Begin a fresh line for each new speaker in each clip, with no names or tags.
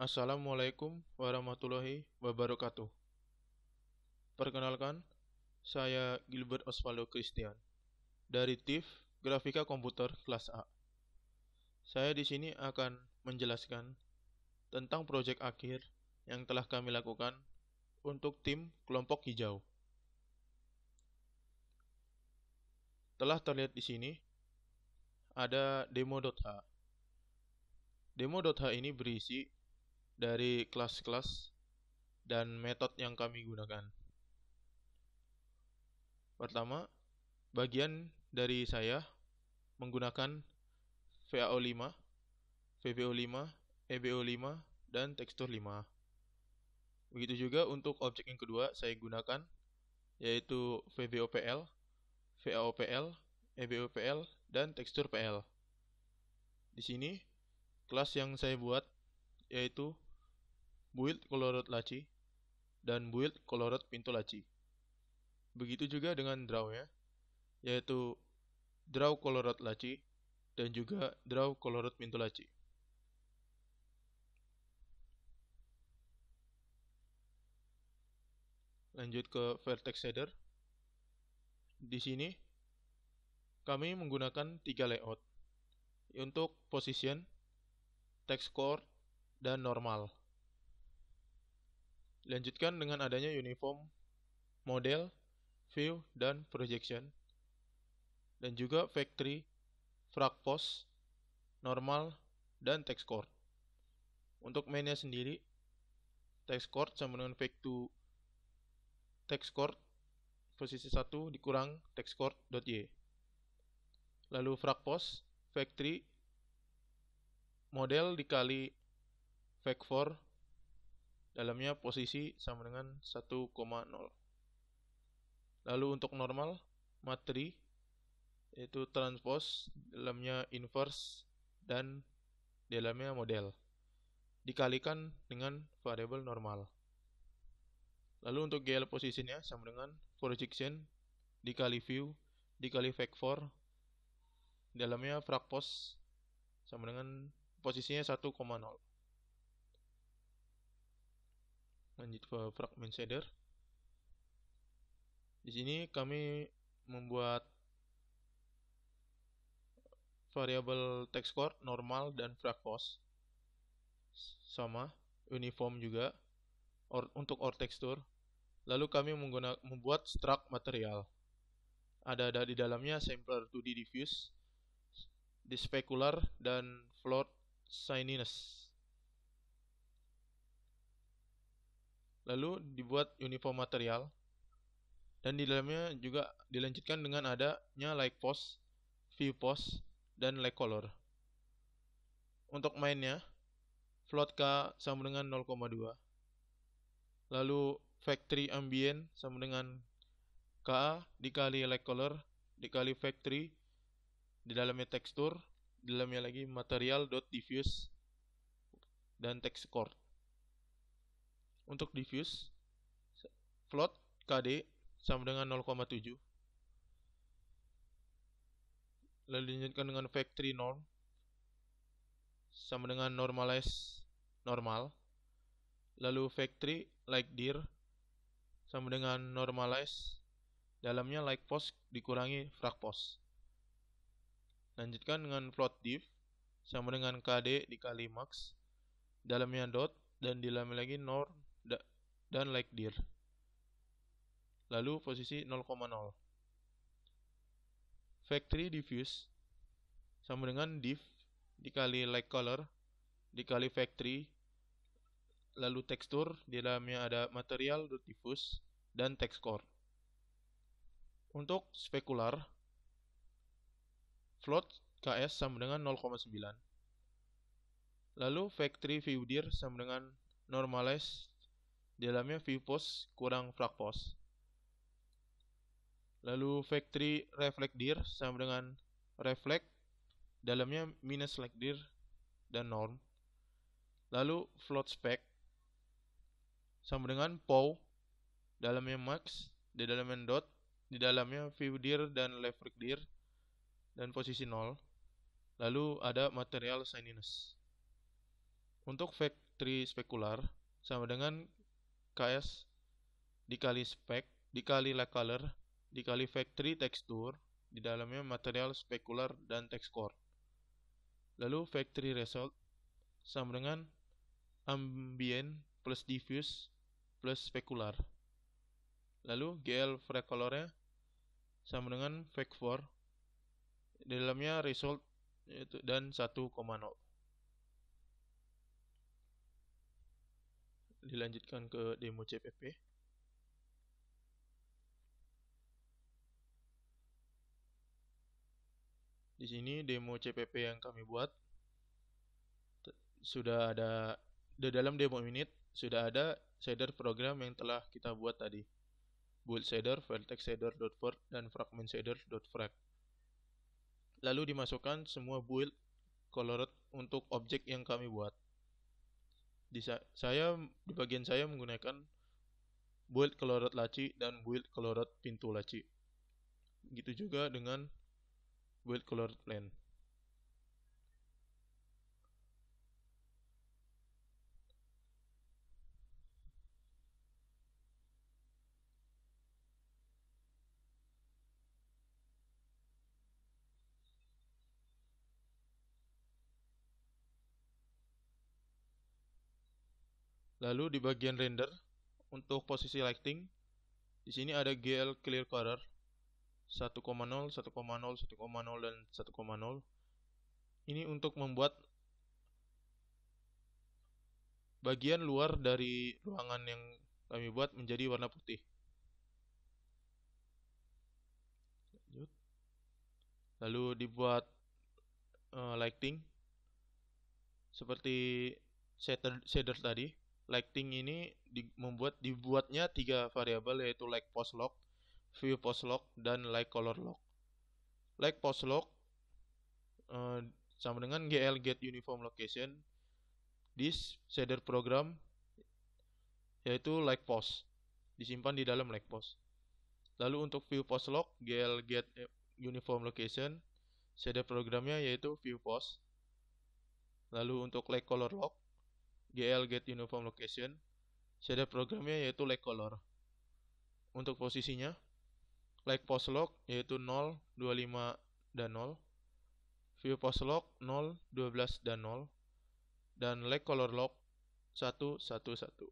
Assalamualaikum warahmatullahi wabarakatuh. Perkenalkan, saya Gilbert Osvaldo Christian dari TIF Grafika Komputer kelas A. Saya di sini akan menjelaskan tentang proyek akhir yang telah kami lakukan untuk tim kelompok hijau. Telah terlihat di sini ada demo.h. Demo.h ini berisi dari kelas-kelas dan metode yang kami gunakan. Pertama, bagian dari saya menggunakan VAO5, VBO5, EBO5, dan tekstur 5. Begitu juga untuk objek yang kedua saya gunakan, yaitu VBOPL, VAOPL, EBOPL, dan tekstur PL. Di sini, kelas yang saya buat yaitu build colored laci dan build colored pintu laci. Begitu juga dengan draw-nya, yaitu draw colored laci dan juga draw colored pintu laci. Lanjut ke vertex shader. Di sini kami menggunakan 3 layout untuk position, text core, dan normal. Lanjutkan dengan adanya uniform, model, view, dan projection, dan juga factory, frag post, normal, dan text core. Untuk mainnya sendiri, text core sama dengan vec2 text core posisi 1 dikurang text core.y. Lalu frag post, factory, model dikali vec4, dalamnya posisi sama dengan 1,0. Lalu untuk normal, materi, yaitu transpose, dalamnya inverse, dan dalamnya model, dikalikan dengan variabel normal. Lalu untuk GL positionnya sama dengan projection dikali view dikali vec4, dalamnya frag post sama dengan posisinya 1,0. Lanjut ke fragment shader. Di sini kami membuat variabel text core, normal, dan frag post sama uniform juga untuk or tekstur. Lalu kami membuat struct material. Ada di dalamnya sampler 2D diffuse, dispecular, dan float shininess. Lalu dibuat uniform material, dan di dalamnya juga dilanjutkan dengan adanya like post, view post, dan like color. Untuk mainnya, float K sama dengan 0,2. Lalu factory ambient sama dengan Ka dikali like color dikali factory, di dalamnya tekstur, di dalamnya lagi material dot diffuse dan text core. Untuk diffuse, float KD sama dengan 0,7. Lalu dilanjutkan dengan factory norm sama dengan normalize normal. Lalu factory like dir sama dengan normalize, dalamnya like post dikurangi frag post. Lanjutkan dengan float div sama dengan KD dikali max, dalamnya dot, dan di dalamnya lagi norm dan like dir. Lalu posisi 0,0. Factory diffuse sama dengan div dikali like color dikali factory, lalu tekstur, di dalamnya ada material diffuse dan text core. Untuk spekular, float KS sama dengan 0,9. Lalu factory view dir sama dengan normalize, di dalamnya view post kurang frag post. Lalu factory reflect dir sama dengan reflect, dalamnya minus like dir dan norm. Lalu float spec sama dengan pow, dalamnya max, di dalamnya dot, di dalamnya view dir dan reflect dir, dan posisi 0. Lalu ada material shininess. Untuk factory spekular sama dengan KS dikali spek dikali like color dikali factory texture, di dalamnya material spekular dan text core. Lalu factory result sama dengan ambient plus diffuse plus spekular. Lalu GL free colornya sama dengan fact4, di dalamnya result yaitu dan 1,0. Dilanjutkan ke demo CPP. Di sini demo CPP yang kami buat sudah ada. Di dalam demo unit sudah ada shader program yang telah kita buat tadi. Build shader, vertex shader.vert, dan fragment shader.frag. Lalu dimasukkan semua build colored untuk objek yang kami buat. Di bagian saya menggunakan build colored laci dan build colored pintu laci. Begitu juga dengan build colored plane. Lalu di bagian render untuk posisi lighting, di sini ada GL clear color 1,0, 1,0, 1,0 dan 1,0. Ini untuk membuat bagian luar dari ruangan yang kami buat menjadi warna putih. Lalu dibuat lighting seperti shader tadi. Lighting ini dibuatnya 3 variabel, yaitu light post lock, view post lock, dan light color lock. Light post lock sama dengan GL get uniform location di shader program, yaitu light post, disimpan di dalam light post. Lalu untuk view post lock, GL get uniform location, shader programnya yaitu view post. Lalu untuk light color lock, GL get uniform location, shader programnya yaitu light color. Untuk posisinya, light post lock yaitu 0, 25 dan 0, view post lock 0, 12 dan 0, dan light color lock 1, 1, 1.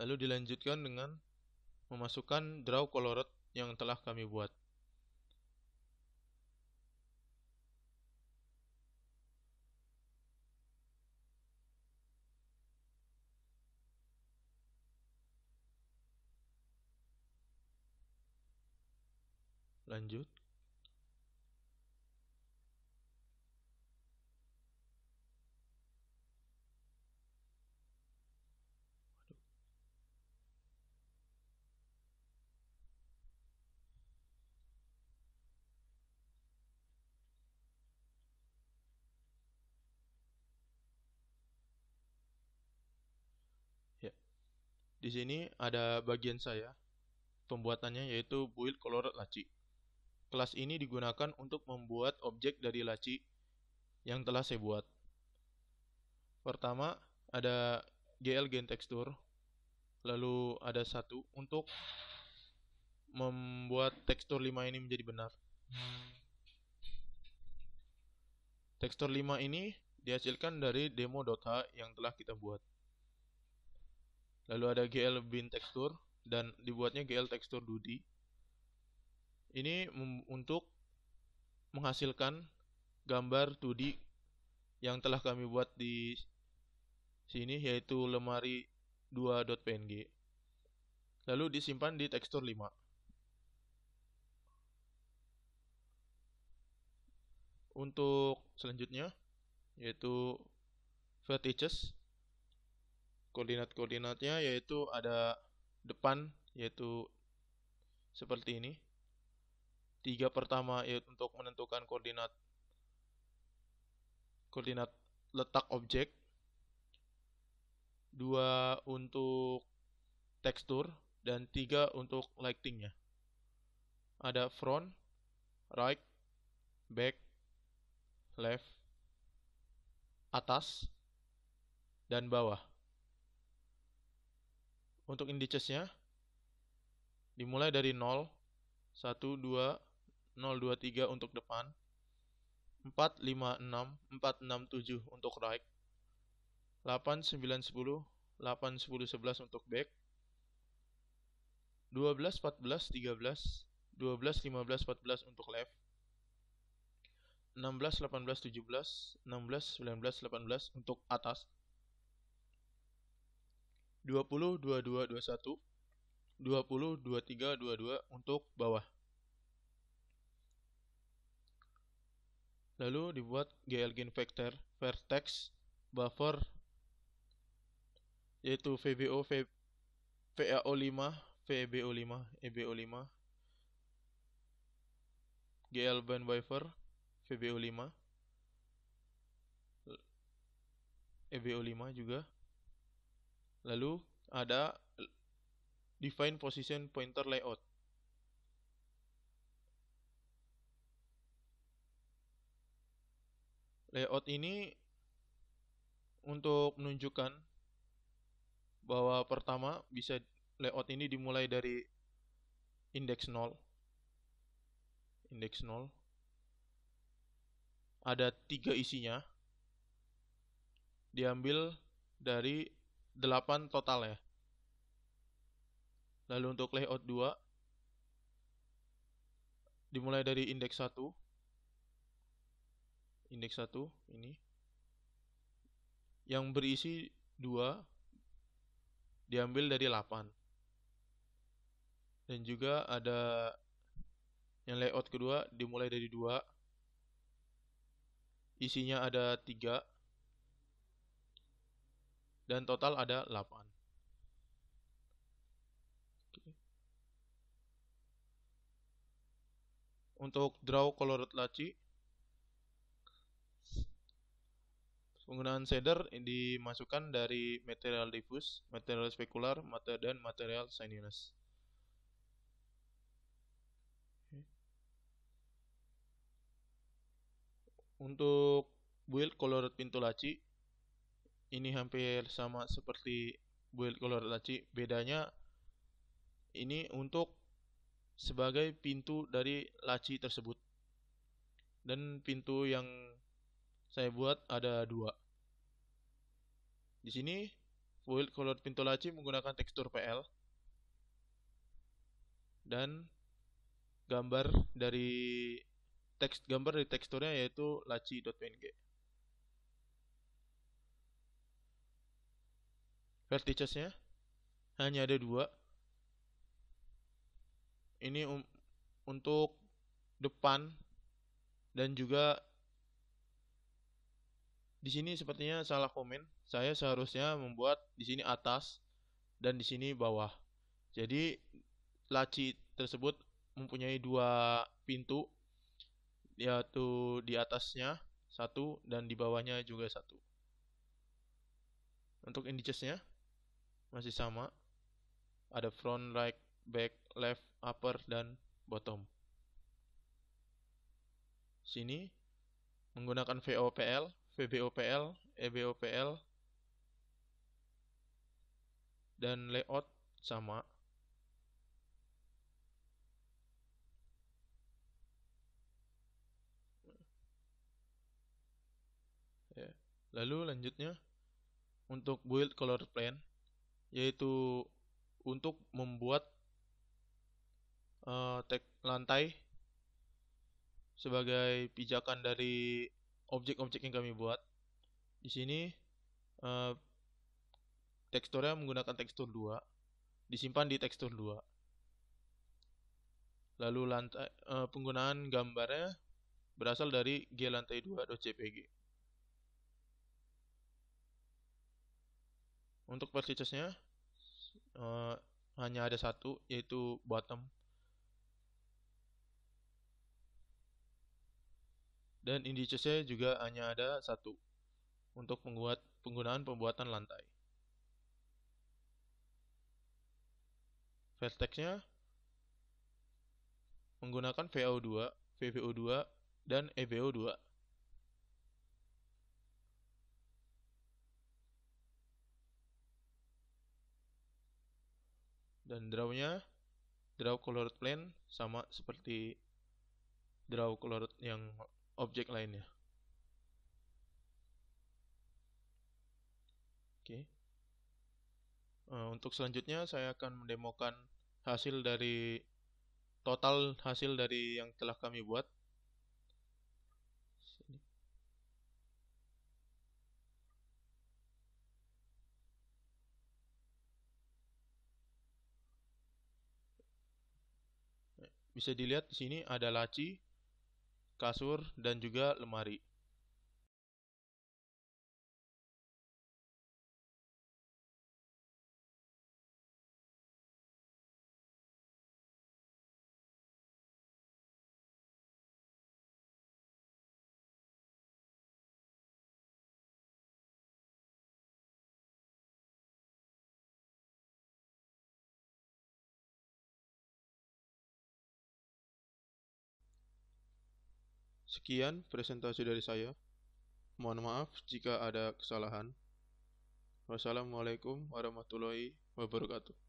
Lalu dilanjutkan dengan memasukkan draw colored yang telah kami buat. Lanjut. Ya. Di sini ada bagian saya pembuatannya, yaitu build colored laci. Kelas ini digunakan untuk membuat objek dari laci yang telah saya buat. Pertama ada GL Gain Texture, lalu ada satu untuk membuat tekstur 5 ini menjadi benar. Tekstur 5 ini dihasilkan dari demo.h yang telah kita buat. Lalu ada GL Bin Texture dan dibuatnya GL Texture Dudi. Ini untuk menghasilkan gambar 2D yang telah kami buat di sini, yaitu lemari 2.png. Lalu disimpan di tekstur 5. Untuk selanjutnya yaitu vertices. Koordinat-koordinatnya yaitu ada depan, yaitu seperti ini. 3 pertama yaitu untuk menentukan koordinat letak objek. 2 untuk tekstur dan 3 untuk lightingnya. Ada front, right, back, left, atas, dan bawah. Untuk indicesnya dimulai dari 0, 1, 2, 0, 2, 3 untuk depan, 4, 5, 6, 4, 6, 7 untuk right, 8, 9, 10, 8, 10, 11 untuk back, 12, 14, 13, 12, 15, 14 untuk left, 16, 18, 17, 16, 19, 18 untuk atas, 20, 22, 21, 20, 23, 22 untuk bawah. Lalu dibuat GLGIN vector vertex buffer yaitu VBO, VAO5, VBO5, EBO5, GL band buffer, VBO5, EBO5 juga. Lalu ada define position pointer layout. Layout ini untuk menunjukkan bahwa pertama bisa layout ini dimulai dari indeks 0. Indeks 0. Ada 3 isinya. Diambil dari 8 total ya. Lalu untuk layout 2 dimulai dari indeks 1. Indeks 1 ini. Yang berisi 2 diambil dari 8. Dan juga ada yang layout kedua dimulai dari 2. Isinya ada 3. Dan total ada 8. Untuk draw colored laci, penggunaan shader dimasukkan dari material diffuse, material specular, dan material shininess. Untuk build colored pintu laci, ini hampir sama seperti build colored laci. Bedanya ini untuk sebagai pintu dari laci tersebut. Dan pintu yang saya buat ada 2. Di sini build colored pintu laci menggunakan tekstur PL dan gambar dari teksturnya yaitu laci.png. Verticesnya hanya ada 2. Ini untuk depan dan juga di sini sepertinya salah komen. Saya seharusnya membuat di sini atas dan di sini bawah. Jadi laci tersebut mempunyai 2 pintu, yaitu di atasnya 1 dan di bawahnya juga 1. Untuk indicesnya masih sama. Ada front, right, back, left, upper, dan bottom. Sini menggunakan VOPL, VBOPL, EBOPL, dan layout sama. Ya. Lalu lanjutnya untuk build color plane, yaitu untuk membuat lantai sebagai pijakan dari objek-objek yang kami buat. Di sini teksturnya menggunakan tekstur 2, disimpan di tekstur 2. Lalu lantai penggunaan gambarnya berasal dari glantai2.jpg. Untuk verticesnya hanya ada 1, yaitu bottom. Dan indicesnya juga hanya ada 1 untuk penggunaan pembuatan lantai. Vertexnya menggunakan VO2, VVO2, dan EBO2. Dan draw colored plane sama seperti draw colored yang objek lainnya. Oke. Untuk selanjutnya saya akan mendemokan hasil dari total hasil dari yang telah kami buat. Bisa dilihat di sini ada laci, kasur, dan juga lemari. Sekian presentasi dari saya. Mohon maaf jika ada kesalahan. Wassalamualaikum warahmatullahi wabarakatuh.